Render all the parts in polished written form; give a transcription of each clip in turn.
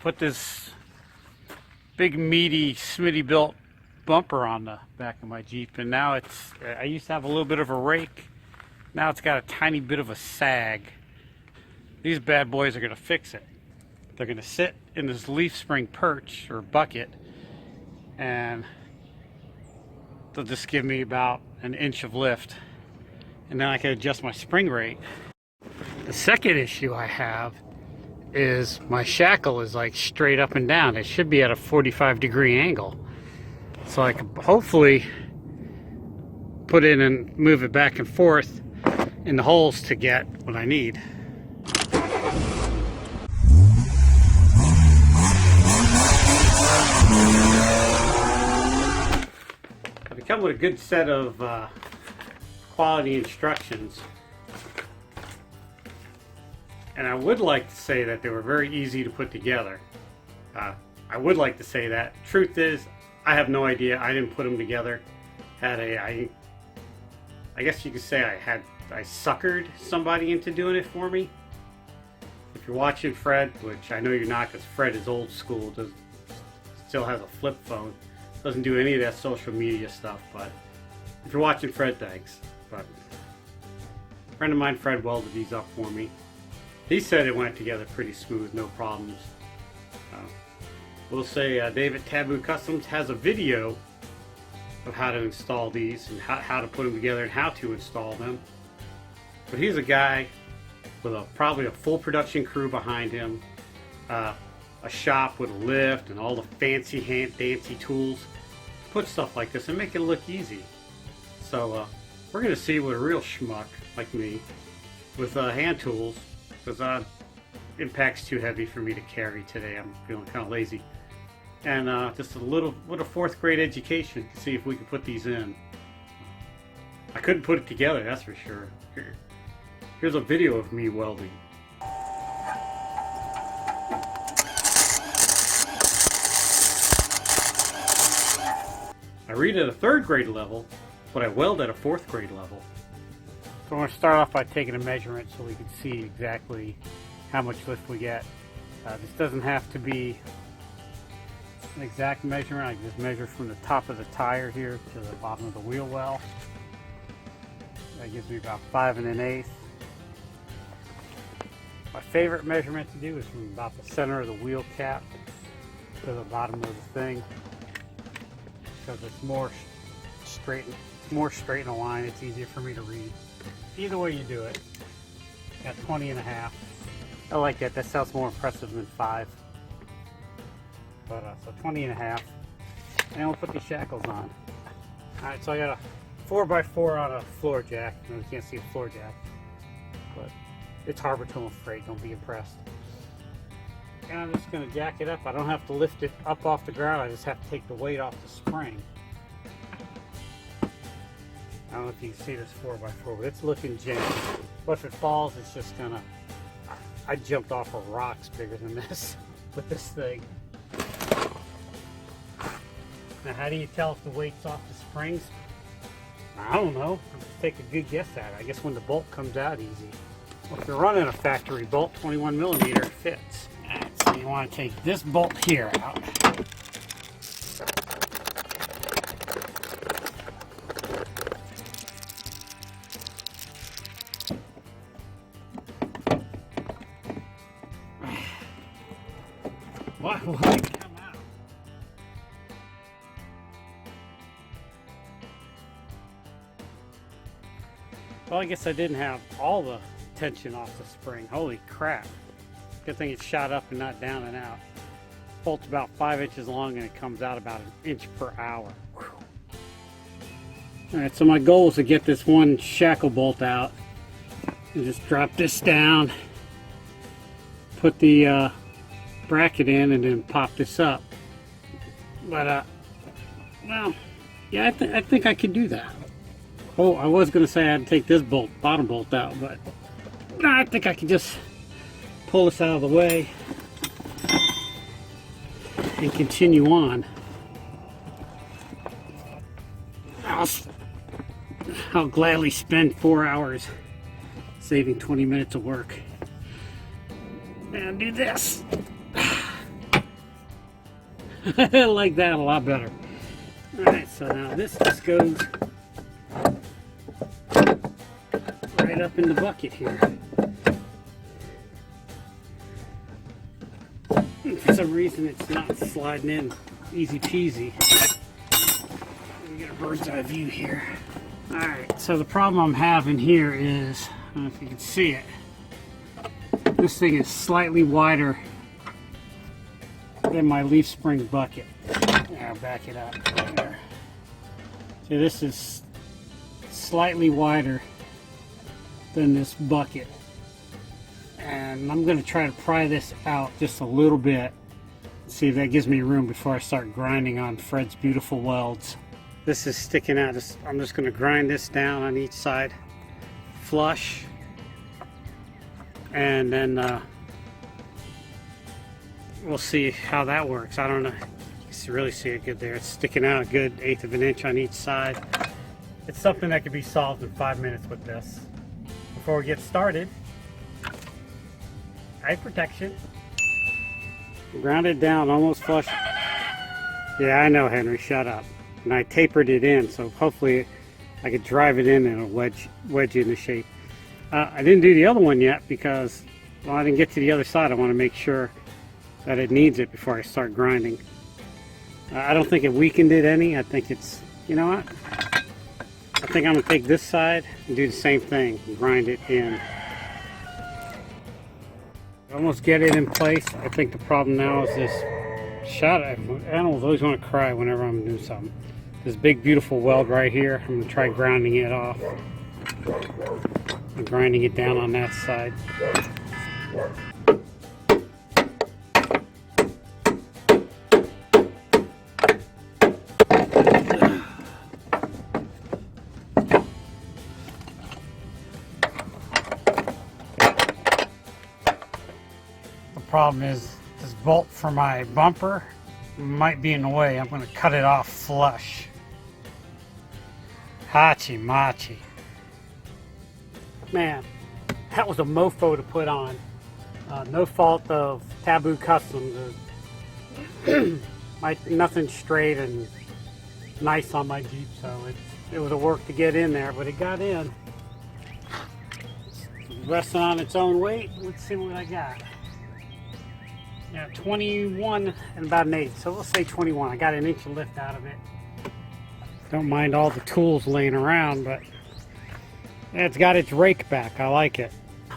put this big meaty Smitty built bumper on the back of my Jeep, and now I used to have a little bit of a rake. Now it's got a tiny bit of a sag. These bad boys are going to fix it. They're going to sit in this leaf spring perch or bucket, and they'll just give me about an inch of lift, and then I can adjust my spring rate. The second issue I have is my shackle is like straight up and down. It should be at a 45-degree angle, so I can hopefully put it and move it back and forth in the holes to get what I need. They come with a good set of quality instructions, and I would like to say that they were very easy to put together. I would like to say that. Truth is, I have no idea. I didn't put them together. I guess you could say I suckered somebody into doing it for me. If you're watching Fred, which I know you're not because Fred is old school, still has a flip phone, doesn't do any of that social media stuff, but if you're watching Fred, thanks. But a friend of mine, Fred, welded these up for me. He said it went together pretty smooth, no problems. We'll say David Taboo Customs has a video of how to install these and how to put them together and how to install them. But he's a guy with probably a full production crew behind him, a shop with a lift and all the fancy dancy tools to put stuff like this and make it look easy. So we're going to see what a real schmuck like me with hand tools, because impact's too heavy for me to carry today. I'm feeling kind of lazy. And just a little fourth grade education to see if we can put these in. I couldn't put it together, that's for sure. Here's a video of me welding. I read at a 3rd grade level, but I weld at a 4th grade level. So I'm going to start off by taking a measurement so we can see exactly how much lift we get. This doesn't have to be an exact measurement. I can just measure from the top of the tire here to the bottom of the wheel well. That gives me about 5 1/8. My favorite measurement to do is from about the center of the wheel cap to the bottom of the thing, because it's more straight in a line. It's easier for me to read. Either way you do it, at 20 1/2. I like that. That sounds more impressive than 5. But so 20 1/2, and we'll put these shackles on. Alright, so I got a 4x4 on a floor jack. You can't see a floor jack, but it's Harbor Tool freight, don't be impressed. And I'm just going to jack it up. I don't have to lift it up off the ground, I just have to take the weight off the spring. I don't know if you can see this 4x4, but it's looking janky. But if it falls, it's just gonna... I jumped off of rocks bigger than this with this thing. Now, how do you tell if the weight's off the springs? I don't know. Just take a good guess at it. I guess when the bolt comes out easy. Well, if you're running a factory bolt, 21mm fits. Alright, so you want to take this bolt here out. Why would it come out? Well, I guess I didn't have all the tension off the spring. Holy crap. Good thing it shot up and not down and out. Bolt's about 5 inches long and it comes out about 1 inch per hour. Alright, so my goal is to get this one shackle bolt out and just drop this down, put the bracket in, and then pop this up. But well, yeah, I think I could do that. Oh, I was going to say I had to take this bottom bolt out, but no, I think I can just pull this out of the way and continue on. I'll gladly spend 4 hours saving 20 minutes of work and do this. I like that a lot better. Alright, so now this just goes right up in the bucket here. For some reason it's not sliding in easy peasy. Let me get a bird's eye view here. Alright, so the problem I'm having here is, I don't know if you can see it, this thing is slightly wider than my leaf spring bucket. I'll back it up there. See, this is slightly wider than this bucket. And I'm going to try to pry this out just a little bit. See if that gives me room before I start grinding on Fred's beautiful welds. This is sticking out. I'm just going to grind this down on each side flush. And then we'll see how that works. I don't know. You can really see it good there. It's sticking out a good 1/8 of an inch on each side. It's something that could be solved in 5 minutes with this. Before we get started, eye protection. Ground it down almost flush. Yeah, I know, Henry, shut up. And I tapered it in, so hopefully I could drive it in and it'll wedge into shape. I didn't do the other one yet because, well, I didn't get to the other side. I want to make sure that it needs it before I start grinding. I don't think it weakened it any. I think it's, you know what? I think I'm going to take this side and do the same thing. Grind it in. Almost get it in place. I think the problem now is this shot. Animals always want to cry whenever I'm doing something. This big beautiful weld right here. I'm going to try grinding it off. I'm grinding it down on that side. The problem is this bolt for my bumper might be in the way. I'm going to cut it off flush. Hachi machi. Man, that was a mofo to put on. No fault of Taboo Customs. Nothing straight and nice on my Jeep, so it was a work to get in there, but it got in. It's resting on its own weight. Let's see what I got. Yeah, 21 and about an 8, so we'll say 21. I got an inch of lift out of it. Don't mind all the tools laying around, but it's got its rake back. I like it.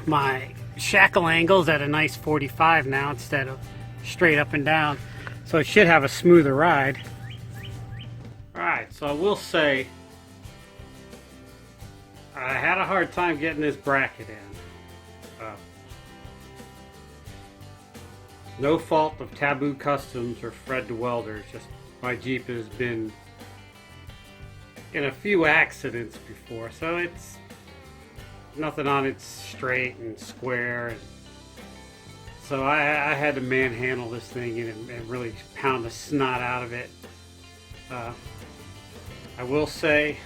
My shackle angle's at a nice 45 now instead of straight up and down, so it should have a smoother ride. Alright, so I will say I had a hard time getting this bracket in. No fault of Taboo Customs or Fred the Welder. Just my Jeep has been in a few accidents before, so it's nothing on it straight and square. And so I had to manhandle this thing and really pound the snot out of it. I will say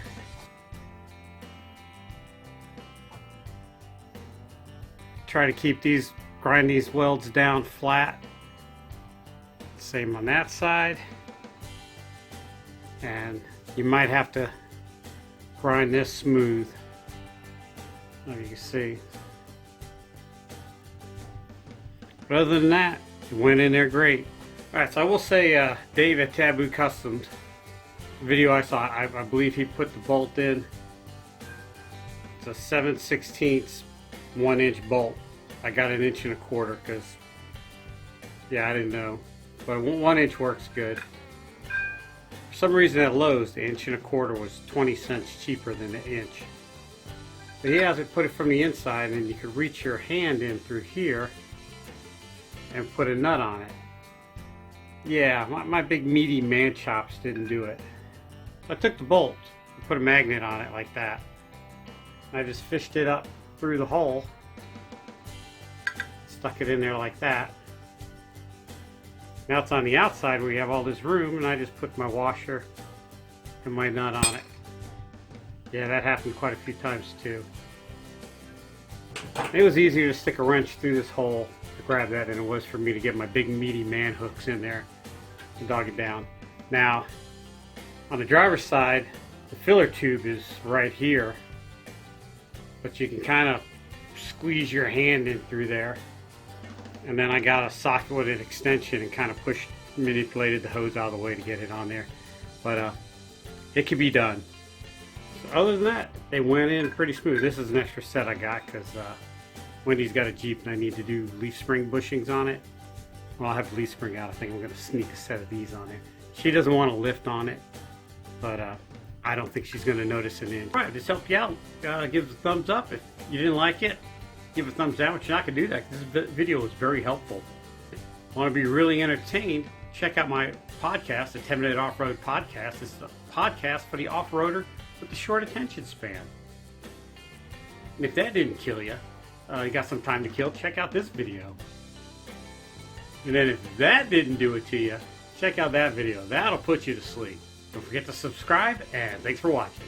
try to grind these welds down flat. Same on that side. And you might have to grind this smooth. There you can see. But other than that, it went in there great. Alright, so I will say Dave at Taboo Customs, the video I saw, I believe he put the bolt in. It's a 7/16 1-inch bolt. I got an 1 1/4 because, yeah, I didn't know. But 1 inch works good. For some reason at Lowe's, the 1 1/4 was 20 cents cheaper than the inch. But he has it put it from the inside, and you could reach your hand in through here and put a nut on it. Yeah, my big meaty man chops didn't do it. So I took the bolt and put a magnet on it like that. And I just fished it up through the hole. Stuck it in there like that. Now it's on the outside where you have all this room, and I just put my washer and my nut on it. Yeah, that happened quite a few times too. It was easier to stick a wrench through this hole to grab that than it was for me to get my big meaty man hooks in there to dog it down. Now, on the driver's side, the filler tube is right here, but you can kind of squeeze your hand in through there. And then I got a socket with an extension and kind of manipulated the hose out of the way to get it on there. But it can be done. So other than that, they went in pretty smooth. This is an extra set I got because Wendy's got a Jeep and I need to do leaf spring bushings on it. Well, I'll have the leaf spring out. I think I'm going to sneak a set of these on there. She doesn't want to lift on it, but I don't think she's going to notice an inch. All right, this helped you out. Give us a thumbs up. If you didn't like it, give a thumbs down, but you're not going to do that. This video was very helpful. Want to be really entertained? Check out my podcast, the 10-Minute Off-Road Podcast. This is a podcast for the off-roader with the short attention span. And if that didn't kill you, you got some time to kill, check out this video. And then if that didn't do it to you, check out that video. That'll put you to sleep. Don't forget to subscribe, and thanks for watching.